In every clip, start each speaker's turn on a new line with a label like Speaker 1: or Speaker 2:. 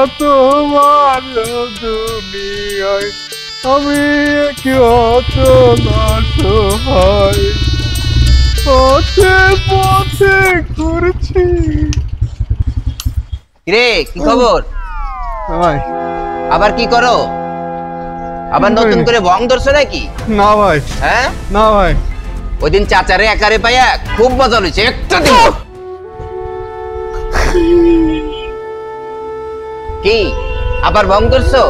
Speaker 1: আল্লাহ তোমার দুনিয়ায় আমি কি অচল অসহায় পথে পথে ঘুরছি।
Speaker 2: রে কি খবর
Speaker 1: ভাই?
Speaker 2: আবার কি করো? আবার নতুন করে ভং ধরছো নাকি?
Speaker 1: না ভাই।
Speaker 2: হ্যাঁ
Speaker 1: না ভাই,
Speaker 2: ওই দিন চাচারে একারে পাইয়া খুব মজা হয়েছে, একটা দিন। কি আবার ভং ধরছো?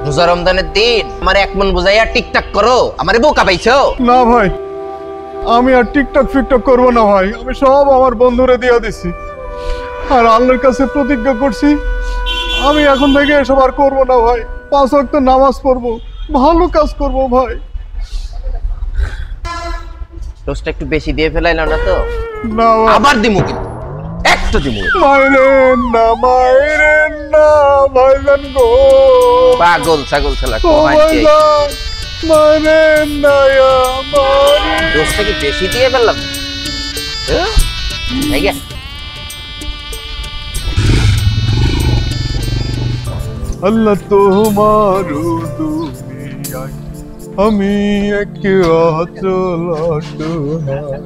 Speaker 2: রোজা রমজানের দিন আমার এক মন বুঝাইয়া টিকটাক করো, আমারে বোকা পাইছো?
Speaker 1: না ভাই, আমি আর টিকটক ফিকটক করবো না ভাই। আমি সব আমার বন্ধুরে দিয়ে দিছি আর আল্লাহর কাছে প্রতিজ্ঞা করছি আমি এখন থেকে এসব আর করবো না ভাই। 5 ওয়াক্ত নামাজ পড়বো, ভালো কাজ করবো ভাই।
Speaker 2: দোষটা একটু বেশি দিয়ে ফেলাইল না তো?
Speaker 1: না ভাই,
Speaker 2: আবার দিমু কিন্তু, একটা দিমু।
Speaker 1: মাইরেন না ভাইজান গো,
Speaker 2: পাগল ছাগল ছেলা
Speaker 1: ও
Speaker 2: কমাইছে।
Speaker 1: ভাইজান মাইরেন না আমারে।
Speaker 2: দোষটা কি বেশি দিয়ে ফেললাম? এই গে
Speaker 1: আল্লাহ তোমার দুনিয়ায় আমি এক অচল অসহায়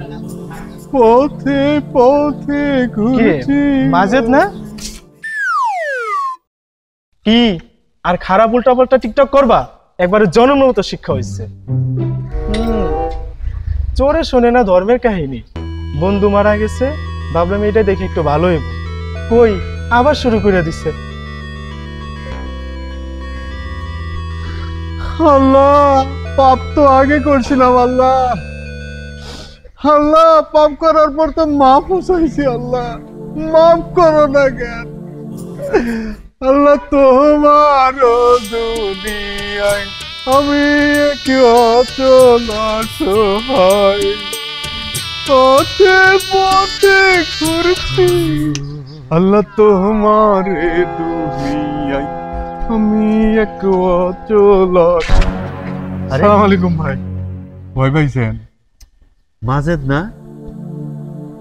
Speaker 1: পথে পথে ঘুরছি।
Speaker 3: মাজেদ না কি আর খারাপ উল্টা পাল্টা টিকটক করবা? একবারে জনমের মতো শিক্ষা হয়েছে। চোরে শোনে না ধর্মের কাহিনী। বন্ধু মারা গেছে, ভাবলাম এটা দেখে একটু ভালোই। কই আবার শুরু করে দিচ্ছে।
Speaker 1: আল্লাহ পাপ তো আগে করছিলাম, আল্লাহ আল্লাহ পাপ করার পর তো মাফ চাইছি, আল্লাহ মাফ করো না কেন? আল্লাহ তোমার দুনিয়ায় আমি কি অচল অসহায় পথে পথে ঘুরছি। আল্লাহ তোমার দুনিয়ায় আমি এক অচল। আসসালামু আলাইকুম ভাই। ভয় পাইছেন?
Speaker 4: মাজেদ না,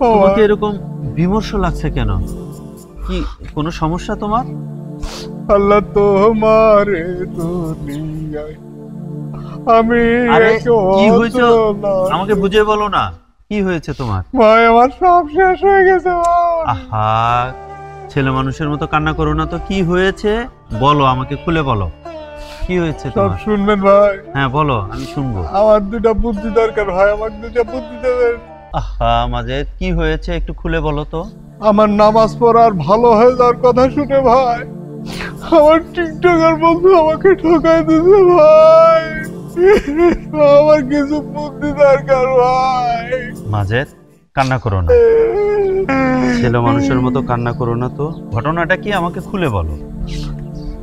Speaker 4: তোমাকে এরকম বিমর্ষ লাগছে কেন? কি কোনো সমস্যা তোমার?
Speaker 1: আল্লাহ তোমার দুনিয়ায় আমি
Speaker 4: কি হয়েছে আমাকে বুঝিয়ে বলো না, কি হয়েছে তোমার?
Speaker 1: ভাই আমার সব শেষ হয়ে গেছে ভাই।
Speaker 4: আহা, ছেলে মানুষের মতো কান্না করো না তো। কি হয়েছে বলো, আমাকে খুলে বলো কি হয়েছে
Speaker 1: সব
Speaker 4: তোমার?
Speaker 1: শুনবেন ভাই।
Speaker 4: হ্যাঁ বলো, আমি শুনবো।
Speaker 1: আমার 2টা বুদ্ধি দরকার ভাই, আমার 2টা বুদ্ধি দেবেন।
Speaker 4: আহা মাজেদ, কি হয়েছে একটু খুলে বলো তো।
Speaker 1: আমার নামাজ পড়ার ভালো হয়ে যাওয়ার কথা শুনে ভাই আমার টিকটকার বন্ধু আমাকে ঠকাই দিয়েছে ভাই। আমার কিছু বুদ্ধি দরকার ভাই।
Speaker 4: মাজেদ কান্না করো না, ছেলে মানুষের মতো কান্না করো না তো। ঘটনাটা কি আমাকে খুলে বলো।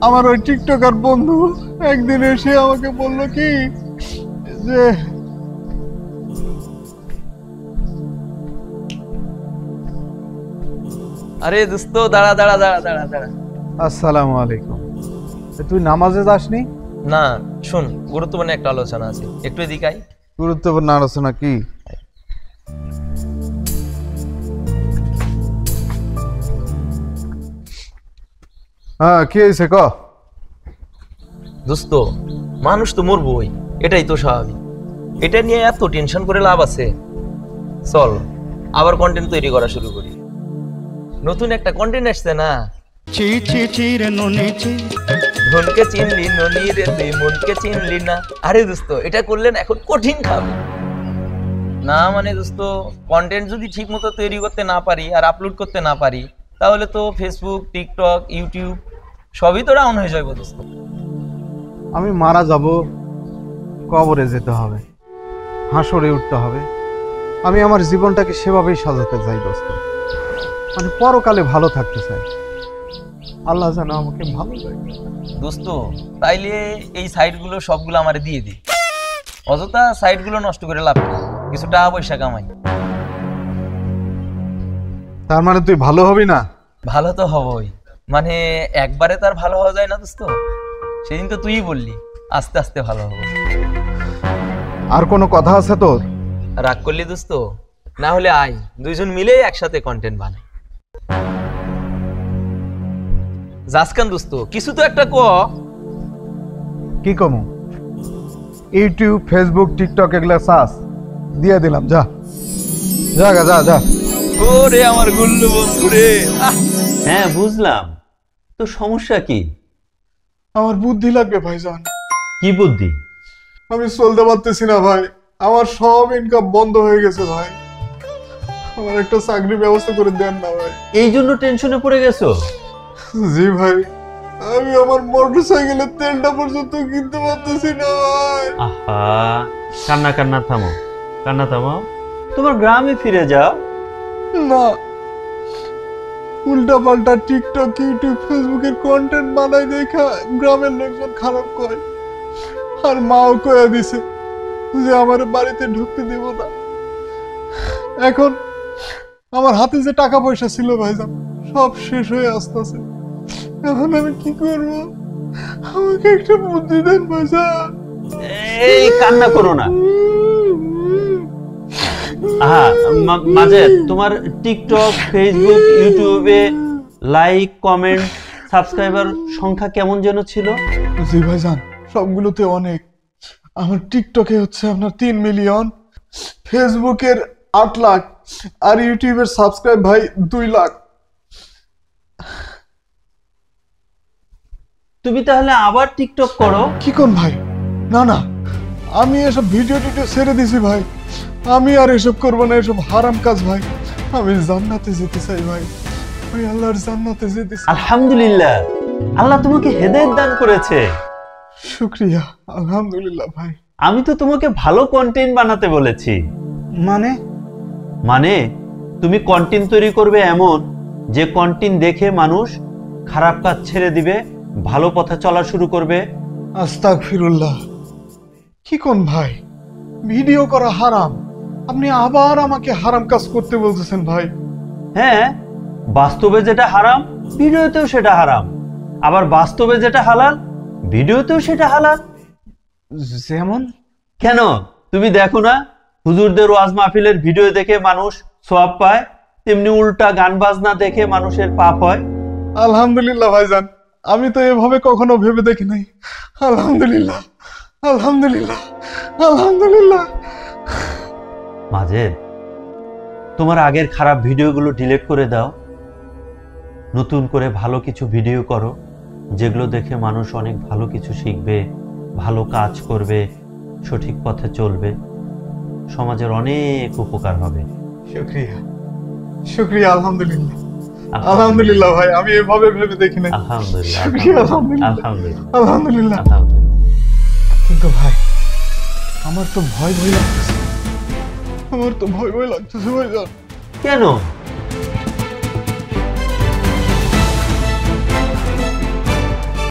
Speaker 1: আমার ওই টিকটকার বন্ধু একদিন এসে আমাকে বলল কি যে
Speaker 5: আরে দোস্ত দাঁড়া দাঁড়া দাঁড়া দাঁড়া দাঁড়া।
Speaker 1: আসসালামু আলাইকুম। তুই নামাজে যাসনি?
Speaker 5: না শুন, গুরুত্বপূর্ণ একটা আলোচনা আছে, একটু এদিকে আয়।
Speaker 1: গুরুত্বপূর্ণ আলোচনা কি? হ্যাঁ কি হয়েছে ক?
Speaker 5: দোস্ত মানুষ তো মরবই, এটাই তো স্বাভাবিক। এটা নিয়ে এত টেনশন করে লাভ আছে? চল আবার কন্টেন্ট তৈরি করা শুরু করি। নতুন একটা কন্টেন্ট আসছে না, ধনকে চিনলি ননি রে তুই মনকে চিনলি না। আরে দোস্ত এটা করলেন এখন কঠিন খাবে না। মানে দোস্ত কন্টেন্ট যদি ঠিক মতো তৈরি করতে না পারি আর আপলোড করতে না পারি, তাহলে তো ফেসবুক, টিকটক, ইউটিউব সবই তো ডাউন হয়ে যাবে দোস্ত।
Speaker 1: আমি মারা যাব, কবরে যেতে হবে, হাসরে উঠতে হবে। আমি আমার জীবনটাকে সেভাবেই সাজাতে চাই দোস্ত। মানে পরকালে ভালো থাকতে চাই। আল্লাহ যেন আমাকে ভালো রাখে
Speaker 5: দোস্ত। তাইলে এই সাইটগুলো সবগুলো আমারে দিয়ে দি, অযথা সাইটগুলো নষ্ট করে লাভ নেই, কিছু টাকা পয়সা কামাই।
Speaker 1: তার মানে তুই ভালো হবি না?
Speaker 5: ভালো তো হবই, মানে একবারে তার ভালো হওয়া যায় না দোস্ত। সেদিন তো তুই বললি আস্তে আস্তে ভালো হবো।
Speaker 1: আর কোনো কথা আছে তোর?
Speaker 5: রাগ করলি দোস্ত? না হলে আয় দুইজন মিলে একসাথে কন্টেন্ট বানাই। জাসকান দোস্ত কিছু তো একটা ক।
Speaker 1: কি কমু ইউটিউব ফেসবুক টিকটক এগুলা সাস দিয়ে দিলাম, যা যা গা, যা যা।
Speaker 5: ওরে আমার গুল্লু বন্ধু রে।
Speaker 4: হ্যাঁ বুঝলাম, তো সমস্যা কি?
Speaker 3: আমার বুদ্ধি লাগবে ভাইজান,
Speaker 4: কি বুদ্ধি?
Speaker 3: আমি চলতে পারতেছি না ভাই, আমার সব ইনকাম বন্ধ হয়ে গেছে ভাই, আমার একটা চাকরির ব্যবস্থা করে দেন না ভাই।
Speaker 4: এই জন্য টেনশনে পড়ে গেছো?
Speaker 3: জি ভাই, আমি আমার মোটরসাইকেলের তেলটা পর্যন্ত কিনতে পারতেছি না ভাই।
Speaker 4: আহা, কান্না কান্না থামো, কান্না থামাও, তোমার গ্রামে ফিরে যাও।
Speaker 3: না, উল্টা পাল্টা টিকটক ইউটিউব ফেসবুকের কন্টেন্ট বানাই দেখা গ্রামের লোকজন খারাপ কয়, আর মাও কয়া দিছে যে আমার বাড়িতে ঢুকতে দিব না। এখন আমার হাতে যে টাকা পয়সা ছিল ভাইজান সব শেষ হয়ে আসতেছে, এখন আমি কি করব? আমাকে একটা বুদ্ধি দেন ভাইজান।
Speaker 4: এই কান্না করো না। আহা, মাঝে তোমার টিকটক ফেসবুক ইউটিউবে লাইক কমেন্ট সাবস্ক্রাইবার সংখ্যা কেমন যেন ছিল?
Speaker 3: জি ভাইজান, সবগুলোতে অনেক। আমার টিকটকে হচ্ছে আপনার 3 মিলিয়ন, ফেসবুকের 8 লাখ, আর ইউটিউবের সাবস্ক্রাইব ভাই 2 লাখ।
Speaker 4: তুমি তাহলে আবার টিকটক করো।
Speaker 3: কি কোন ভাই? না না, আমি এসব ভিডিও টিডিও ছেড়ে দিছি ভাই, আমি আর এসব করবো না, এসব হারাম কাজ ভাই। আমি জান্নাতে যেতে চাই ভাই, আমি আল্লাহর জান্নাতে যেতে চাই।
Speaker 4: আলহামদুলিল্লাহ, আল্লাহ তোমাকে হেদায়েত দান করেছে।
Speaker 3: শুকরিয়া, আলহামদুলিল্লাহ ভাই।
Speaker 4: আমি তো তোমাকে ভালো কন্টেন্ট বানাতে বলেছি। মানে তুমি কন্টেন্ট তৈরি করবে এমন যে কন্টেন্ট দেখে মানুষ খারাপ কাজ ছেড়ে দিবে, ভালো পথে চলা শুরু করবে।
Speaker 3: আস্তাগফিরুল্লাহ, কি কোন ভাই? ভিডিও করা হারাম, আপনি আবার আমাকে হারাম কাজ করতে বলতেছেন ভাই?
Speaker 4: হ্যাঁ, বাস্তবে যেটা হারাম ভিডিওতেও সেটা হারাম, আবার বাস্তবে যেটা হালাল ভিডিওতেও সেটা হালাল।
Speaker 1: যেমন
Speaker 4: কেন তুমি দেখো না, হুজুরদের ওয়াজ মাহফিলের ভিডিও দেখে মানুষ সওয়াব পায়, তেমনি উল্টা গান বাজনা দেখে মানুষের পাপ হয়।
Speaker 3: আলহামদুলিল্লাহ ভাইজান, আমি তো এভাবে কখনো ভেবে দেখি নাই। আলহামদুলিল্লাহ, আলহামদুলিল্লাহ, আলহামদুলিল্লাহ।
Speaker 4: মাঝের তোমার আগের খারাপ ভিডিওগুলো ডিলিট করে দাও, নতুন করে ভালো কিছু ভিডিও করো, যেগুলো দেখে মানুষ অনেক ভালো কিছু শিখবে, ভালো কাজ করবে, সঠিক পথে চলবে, সমাজের অনেক উপকার হবে।
Speaker 3: শুকরিয়া, শুকরিয়া, আলহামদুলিল্লাহ, আলহামদুলিল্লাহ ভাই, আমি এভাবে ভেবে দেখি নাই।
Speaker 4: আলহামদুলিল্লাহ,
Speaker 3: শুকরিয়া, আলহামদুলিল্লাহ,
Speaker 4: আলহামদুলিল্লাহ,
Speaker 3: আলহামদুলিল্লাহ।
Speaker 4: আলহামদুলিল্লাহ।
Speaker 3: কিন্তু ভাই, আমার তো ভয় ভয় লাগতেছে, আমার তো ভয় ভয় লাগতেছে ভাইজান।
Speaker 4: কেন?